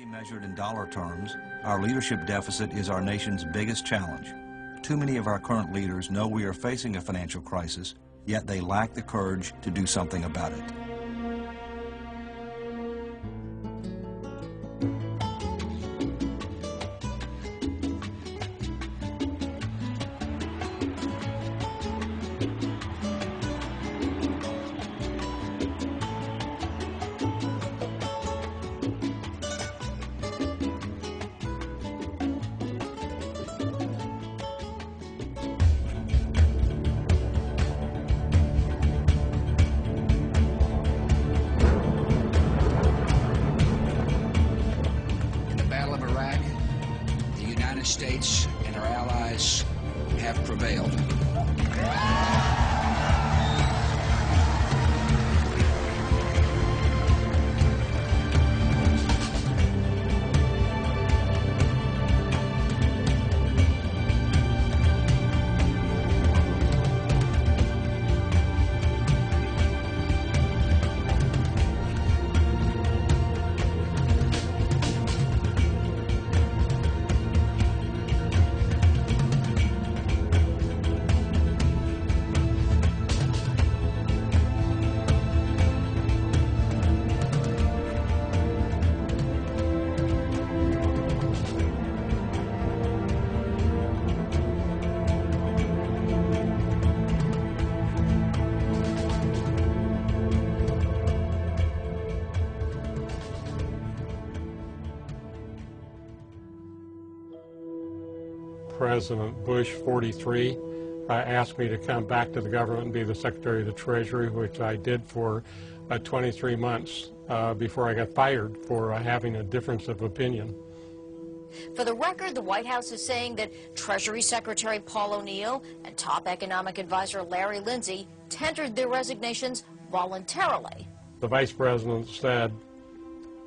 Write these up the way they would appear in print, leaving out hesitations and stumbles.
Measured in dollar terms, our leadership deficit is our nation's biggest challenge. Too many of our current leaders know we are facing a financial crisis, yet they lack the courage to do something about it. The United States and our allies have prevailed. President Bush 43 asked me to come back to the government and be the Secretary of the Treasury, which I did for 23 months before I got fired for having a difference of opinion. For the record, the White House is saying that Treasury Secretary Paul O'Neill and top economic advisor Larry Lindsey tendered their resignations voluntarily. The Vice President said,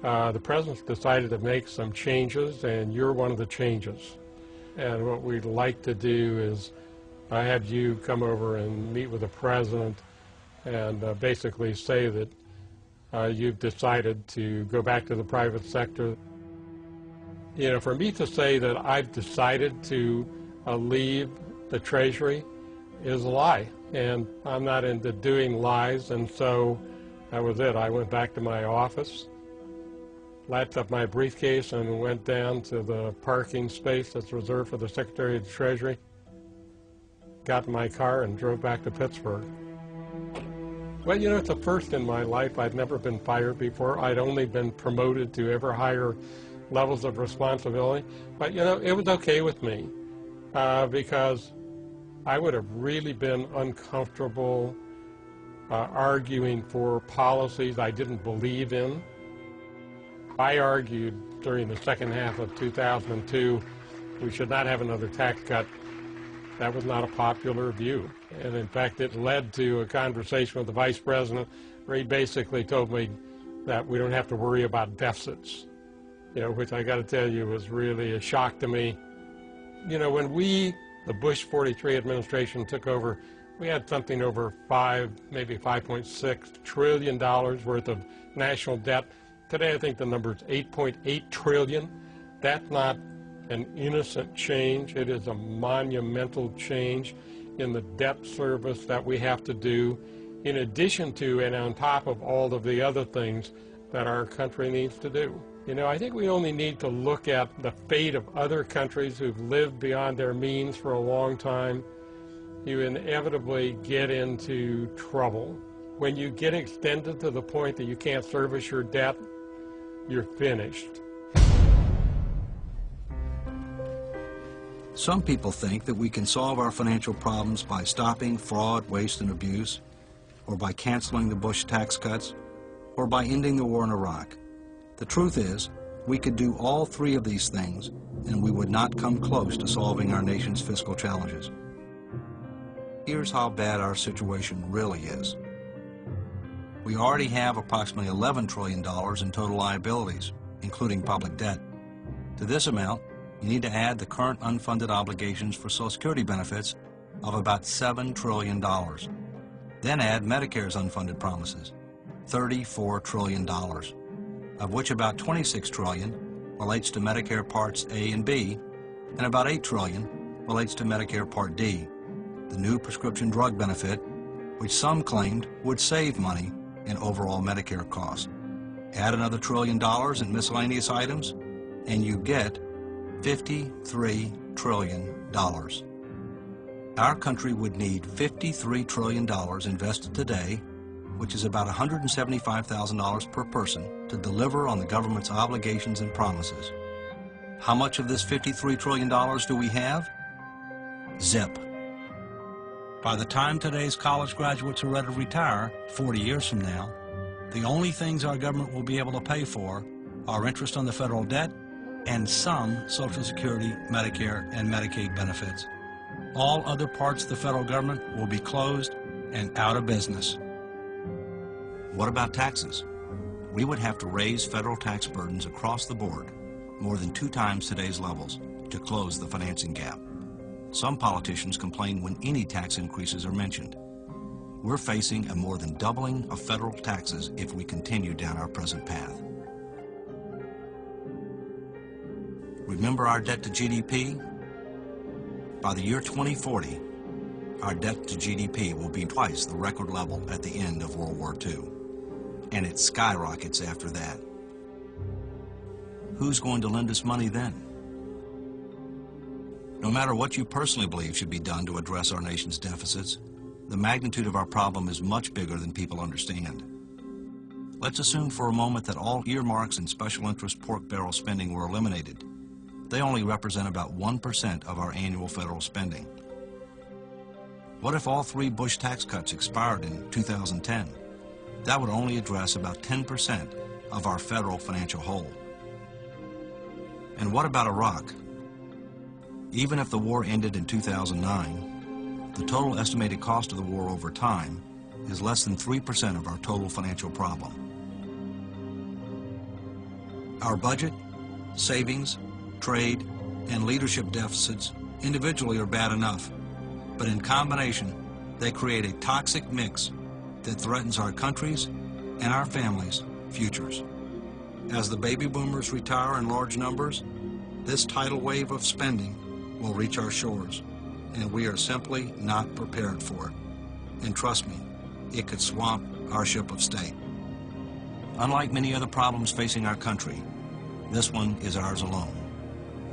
the President's decided to make some changes, and you're one of the changes. And what we'd like to do is have you come over and meet with the President and basically say that you've decided to go back to the private sector. You know, for me to say that I've decided to leave the Treasury is a lie, and I'm not into doing lies, and so that was it. I went back to my office, latched up my briefcase, and went down to the parking space that's reserved for the Secretary of the Treasury, got in my car, and drove back to Pittsburgh. Well, you know, it's a first in my life. I'd never been fired before. I'd only been promoted to ever higher levels of responsibility. But, you know, it was okay with me because I would have really been uncomfortable arguing for policies I didn't believe in. I argued during the second half of 2002 we should not have another tax cut. That was not a popular view. And in fact, it led to a conversation with the Vice President where he basically told me that we don't have to worry about deficits, you know, which I got to tell you was really a shock to me. You know, when the Bush 43 administration took over, we had something over maybe $5.6 trillion worth of national debt. Today, I think the number is $8.8 trillion. That's not an innocent change. It is a monumental change in the debt service that we have to do, in addition to and on top of all of the other things that our country needs to do. You know, I think we only need to look at the fate of other countries who've lived beyond their means for a long time. You inevitably get into trouble. When you get extended to the point that you can't service your debt, you're finished. Some people think that we can solve our financial problems by stopping fraud, waste, and abuse, or by canceling the Bush tax cuts, or by ending the war in Iraq. The truth is, we could do all three of these things, and we would not come close to solving our nation's fiscal challenges. Here's how bad our situation really is. We already have approximately $11 trillion in total liabilities, including public debt. To this amount, you need to add the current unfunded obligations for Social Security benefits of about $7 trillion. Then add Medicare's unfunded promises, $34 trillion, of which about $26 trillion relates to Medicare Parts A and B, and about $8 trillion relates to Medicare Part D, the new prescription drug benefit, which some claimed would save money in overall Medicare costs. Add another $1 trillion in miscellaneous items, and you get $53 trillion. Our country would need $53 trillion invested today, which is about $175,000 per person, to deliver on the government's obligations and promises. How much of this $53 trillion do we have? Zip. By the time today's college graduates are ready to retire, 40 years from now, the only things our government will be able to pay for are interest on the federal debt and some Social Security, Medicare, and Medicaid benefits. All other parts of the federal government will be closed and out of business. What about taxes? We would have to raise federal tax burdens across the board, more than 2 times today's levels, to close the financing gap. Some politicians complain when any tax increases are mentioned. We're facing a more than doubling of federal taxes if we continue down our present path. Remember our debt to GDP? By the year 2040, our debt to GDP will be twice the record level at the end of World War II, and it skyrockets after that. Who's going to lend us money then? No matter what you personally believe should be done to address our nation's deficits, the magnitude of our problem is much bigger than people understand. Let's assume for a moment that all earmarks and special interest pork barrel spending were eliminated. They only represent about 1% of our annual federal spending. What if all 3 Bush tax cuts expired in 2010? That would only address about 10% of our federal financial hole. And what about Iraq? Even if the war ended in 2009, the total estimated cost of the war over time is less than 3% of our total financial problem. Our budget, savings, trade, and leadership deficits individually are bad enough, but in combination, they create a toxic mix that threatens our country's and our families' futures. As the baby boomers retire in large numbers, this tidal wave of spending will reach our shores, and we are simply not prepared for it. And trust me, it could swamp our ship of state. Unlike many other problems facing our country, this one is ours alone.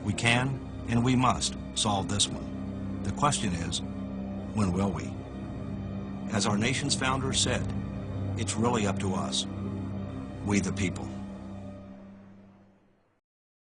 We can and we must solve this one. The question is, when will we? As our nation's founders said, it's really up to us, we the people.